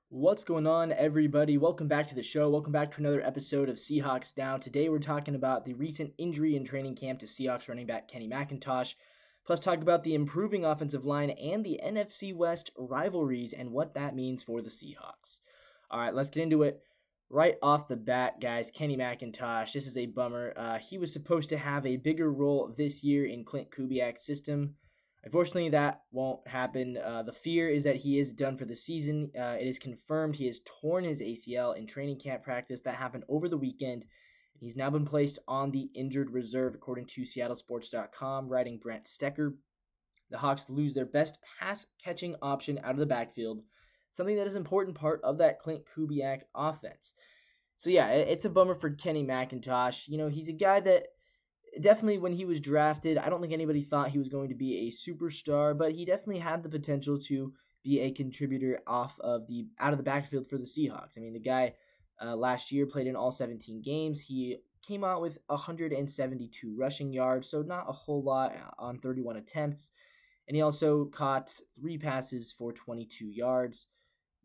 What's going on, everybody? Welcome back to the show. Welcome back to another episode of Seahawks Now. Today, we're talking about the recent injury in training camp to Seahawks running back Kenny McIntosh, plus talk about the improving offensive line and the NFC West rivalries and what that means for the Seahawks. All right, let's get into it. Right off the bat, guys, Kenny McIntosh, this is a bummer. He was supposed to have a bigger role this year in Clint Kubiak's system. Unfortunately, that won't happen. The fear is that he is done for the season. It is confirmed he has torn his ACL in training camp practice. That happened over the weekend. He's now been placed on the injured reserve, according to SeattleSports.com, writing Brent Stecker. The Hawks lose their best pass-catching option out of the backfield, something that is an important part of that Clint Kubiak offense. So yeah, it's a bummer for Kenny McIntosh. You know, he's a guy that definitely when he was drafted, I don't think anybody thought he was going to be a superstar, but he definitely had the potential to be a contributor out of the backfield for the Seahawks. I mean, the guy last year played in all 17 games. He came out with 172 rushing yards, so not a whole lot on 31 attempts. And he also caught 3 passes for 22 yards,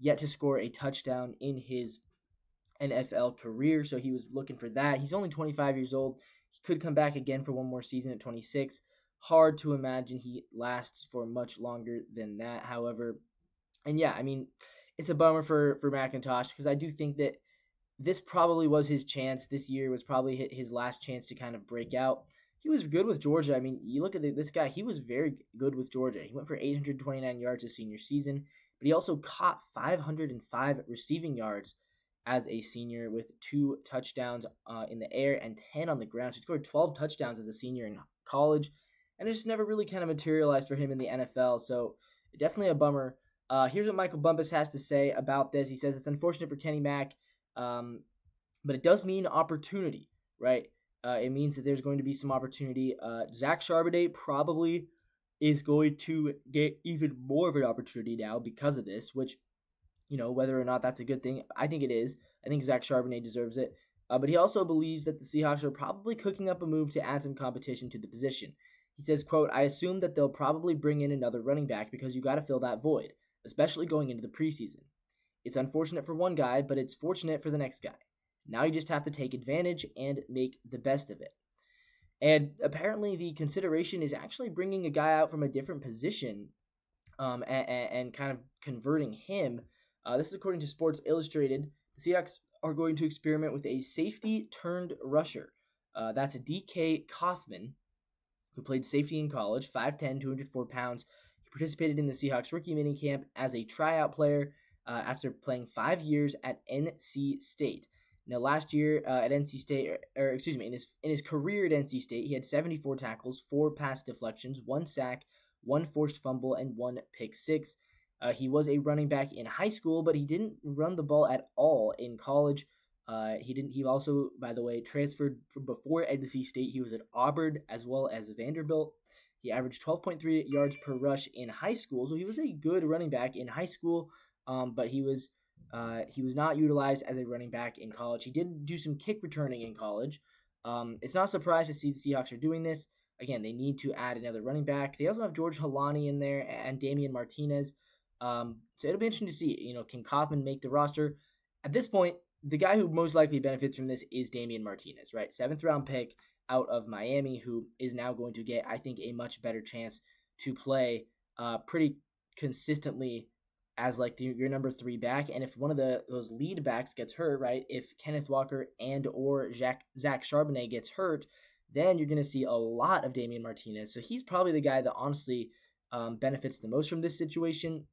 yet to score a touchdown in his NFL career, so he was looking for that. He's only 25 years old. He could come back again for one more season at 26. Hard to imagine he lasts for much longer than that, however. And yeah, I mean, it's a bummer for McIntosh because I do think that this probably was his chance. This year was probably his last chance to kind of break out. He was good with Georgia. I mean, you look at this guy, he was very good with Georgia. He went for 829 yards his senior season, but he also caught 505 receiving yards as a senior with 2 touchdowns in the air and 10 on the ground. So he scored 12 touchdowns as a senior in college, and it just never really kind of materialized for him in the NFL. So definitely a bummer. Here's what Michael Bumpus has to say about this. He says it's unfortunate for Kenny Mack, but it does mean opportunity, right? It means that there's going to be some opportunity. Zach Charbonnet probably is going to get even more of an opportunity now because of this, which, you know, whether or not that's a good thing, I think it is. I think Zach Charbonnet deserves it. But he also believes that the Seahawks are probably cooking up a move to add some competition to the position. He says, quote, "I assume that they'll probably bring in another running back because you got to fill that void, especially going into the preseason. It's unfortunate for one guy, but it's fortunate for the next guy. Now you just have to take advantage and make the best of it." And apparently the consideration is actually bringing a guy out from a different position and kind of converting him. This is according to Sports Illustrated. The Seahawks are going to experiment with a safety-turned-rusher. That's a DK Kaufman, who played safety in college, 5'10", 204 pounds. He participated in the Seahawks rookie minicamp as a tryout player after playing 5 years at NC State. Now, last year at NC State, in his career at NC State, he had 74 tackles, 4 pass deflections, 1 sack, 1 forced fumble, and 1 pick six. He was a running back in high school, but he didn't run the ball at all in college. He also, by the way, transferred from before NC State. He was at Auburn as well as Vanderbilt. He averaged 12.3 yards per rush in high school, so he was a good running back in high school. But he was not utilized as a running back in college. He did do some kick returning in college. It's not a surprise to see the Seahawks are doing this. Again, they need to add another running back. They also have George Halani in there and Damian Martinez. So it'll be interesting to see, you know, can Kaufman make the roster? At this point, the guy who most likely benefits from this is Damian Martinez, right? 7th round pick out of Miami, who is now going to get, I think, a much better chance to play pretty consistently as like your number 3 back. And if one of those lead backs gets hurt, right, if Kenneth Walker and or Zach Charbonnet gets hurt, then you're going to see a lot of Damian Martinez. So he's probably the guy that honestly benefits the most from this situation.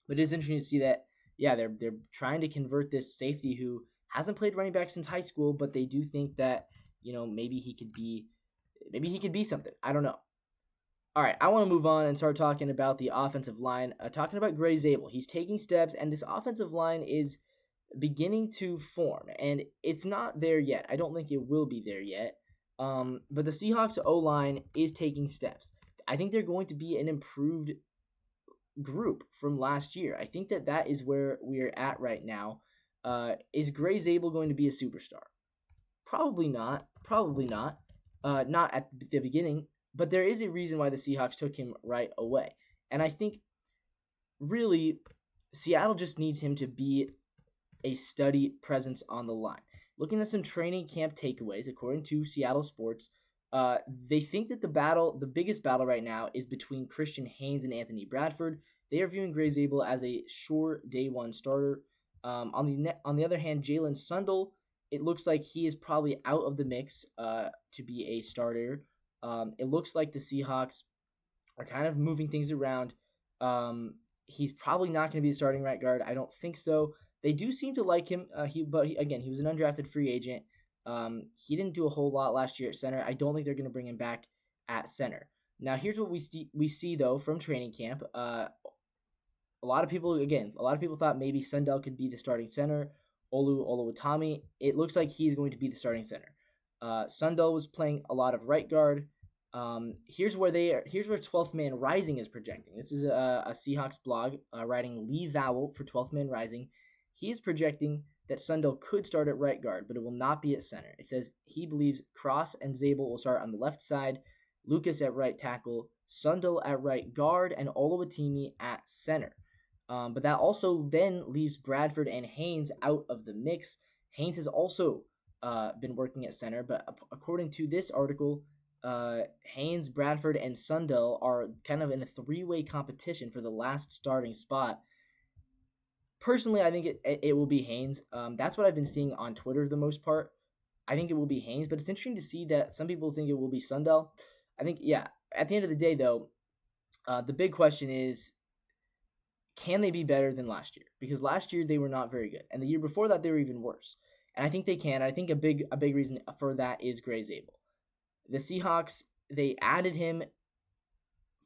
But it is interesting to see that, yeah, they're trying to convert this safety who hasn't played running back since high school, but they do think that, you know, maybe he could be something. I don't know. All right, I want to move on and start talking about the offensive line. Talking about Gray Zabel, he's taking steps, and this offensive line is beginning to form, and it's not there yet. I don't think it will be there yet. But the Seahawks O-line is taking steps. I think they're going to be an improved group from last year. I think that is where we're at right now. Is Gray Zabel going to be a superstar? Probably not. Not at the beginning, but there is a reason why the Seahawks took him right away. And I think really Seattle just needs him to be a steady presence on the line. Looking at some training camp takeaways, according to Seattle Sports, they think that the biggest battle right now is between Christian Haynes and Anthony Bradford. They are viewing Gray Zabel as a sure day one starter. On the other hand, Jalen Sundle, it looks like he is probably out of the mix to be a starter. It looks like the Seahawks are kind of moving things around. He's probably not going to be the starting right guard. I don't think so. They do seem to like him. Again, he was an undrafted free agent. He didn't do a whole lot last year at center. I don't think they're going to bring him back at center. Now, here's what we see though from training camp. A lot of people thought maybe Sundell could be the starting center. Oluwatimi, it looks like he's going to be the starting center. Sundell was playing a lot of right guard. Here's where 12th Man Rising is projecting. This is a Seahawks blog writing Lee Vowell for 12th Man Rising. He is projecting that Sundell could start at right guard, but it will not be at center. It says he believes Cross and Zabel will start on the left side, Lucas at right tackle, Sundell at right guard, and Oluwatimi at center. But that also then leaves Bradford and Haynes out of the mix. Haynes has also been working at center, but according to this article, Haynes, Bradford, and Sundell are kind of in a three-way competition for the last starting spot. Personally, I think it will be Haynes. That's what I've been seeing on Twitter for the most part. I think it will be Haynes, but it's interesting to see that some people think it will be Sundell. I think, yeah, at the end of the day, though, the big question is, can they be better than last year? Because last year they were not very good, and the year before that they were even worse. And I think they can. I think a big reason for that is Gray Zabel. The Seahawks, they added him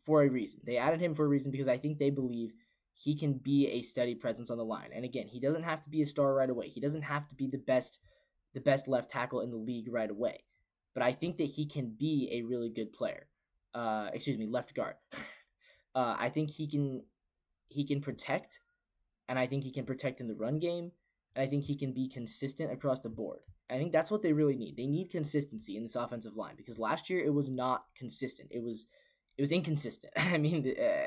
for a reason. They added him for a reason because I think they believe he can be a steady presence on the line. And again, he doesn't have to be a star right away. He doesn't have to be the best left tackle in the league right away. But I think that he can be a really good player. Left guard. I think he can protect, and I think he can protect in the run game, and I think he can be consistent across the board. I think that's what they really need. They need consistency in this offensive line because last year it was not consistent. It was inconsistent. I mean,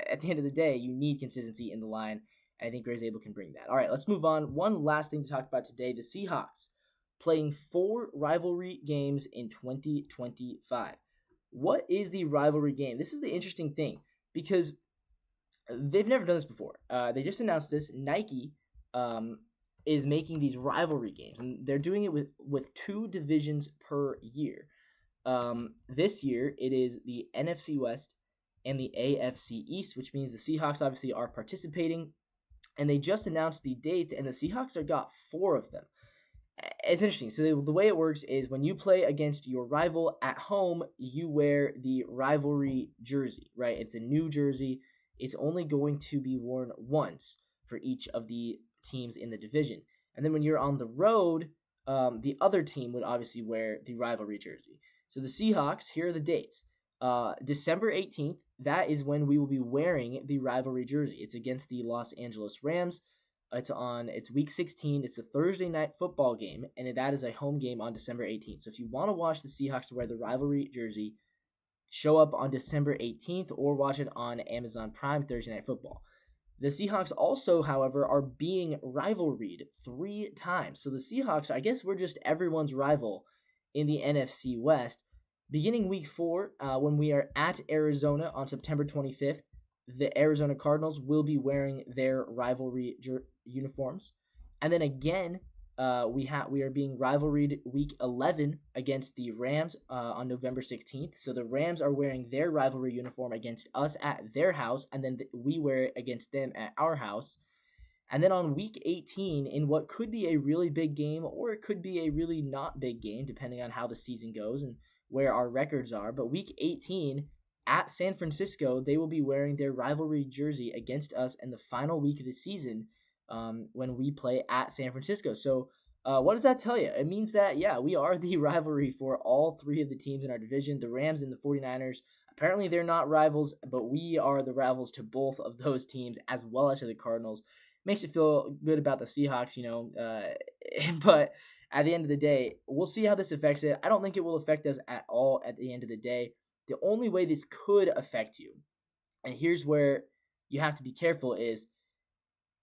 at the end of the day, you need consistency in the line. And I think Gray Zabel can bring that. All right, let's move on. One last thing to talk about today: the Seahawks playing 4 rivalry games in 2025. What is the rivalry game? This is the interesting thing because they've never done this before. They just announced this. Nike is making these rivalry games, and they're doing it with 2 divisions per year. This year, it is the NFC West and the AFC East, which means the Seahawks obviously are participating, and they just announced the dates, and the Seahawks have got 4 of them. It's interesting. So the way it works is when you play against your rival at home, you wear the rivalry jersey, right? It's a new jersey. It's only going to be worn once for each of the teams in the division. And then when you're on the road, the other team would obviously wear the rivalry jersey. So the Seahawks, here are the dates. December 18th, that is when we will be wearing the rivalry jersey. It's against the Los Angeles Rams. It's week 16. It's a Thursday night football game, and that is a home game on December 18th. So if you want to watch the Seahawks wear the rivalry jersey, show up on December 18th or watch it on Amazon Prime Thursday Night Football. The Seahawks also, however, are being rivalried 3 times. So the Seahawks, I guess we're just everyone's rival in the NFC West. Beginning week 4, when we are at Arizona on September 25th, the Arizona Cardinals will be wearing their rivalry uniforms. And then again, we are being rivalried week 11 against the Rams on November 16th. So the Rams are wearing their rivalry uniform against us at their house, and then we wear it against them at our house. And then on week 18, in what could be a really big game, or it could be a really not big game, depending on how the season goes and where our records are. But week 18, at San Francisco, they will be wearing their rivalry jersey against us in the final week of the season when we play at San Francisco. So what does that tell you? It means that, yeah, we are the rivalry for all 3 of the teams in our division, the Rams and the 49ers. Apparently they're not rivals, but we are the rivals to both of those teams as well as to the Cardinals. Makes you feel good about the Seahawks, but at the end of the day, we'll see how this affects it. I don't think it will affect us at all at the end of the day. The only way this could affect you, and here's where you have to be careful, is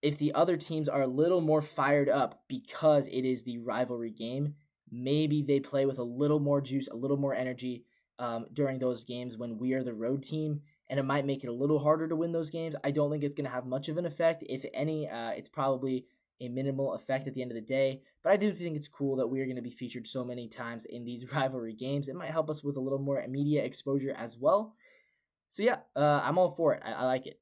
if the other teams are a little more fired up because it is the rivalry game, maybe they play with a little more juice, a little more energy during those games when we are the road team, and it might make it a little harder to win those games. I don't think it's going to have much of an effect. If any, it's probably a minimal effect at the end of the day, but I do think it's cool that we are going to be featured so many times in these rivalry games. It might help us with a little more media exposure as well. So yeah, I'm all for it. I like it.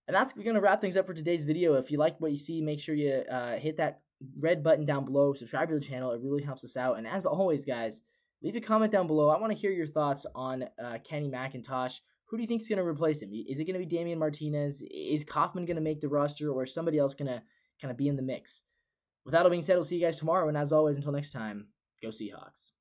And that's going to wrap things up for today's video. If you like what you see, make sure you hit that red button down below, subscribe to the channel. It really helps us out. And as always, guys, leave a comment down below. I want to hear your thoughts on Kenny McIntosh. Who do you think is going to replace him? Is it going to be Damian Martinez? Is Kaufman going to make the roster, or is somebody else going to kind of be in the mix? With that all being said, we'll see you guys tomorrow. And as always, until next time, go Seahawks.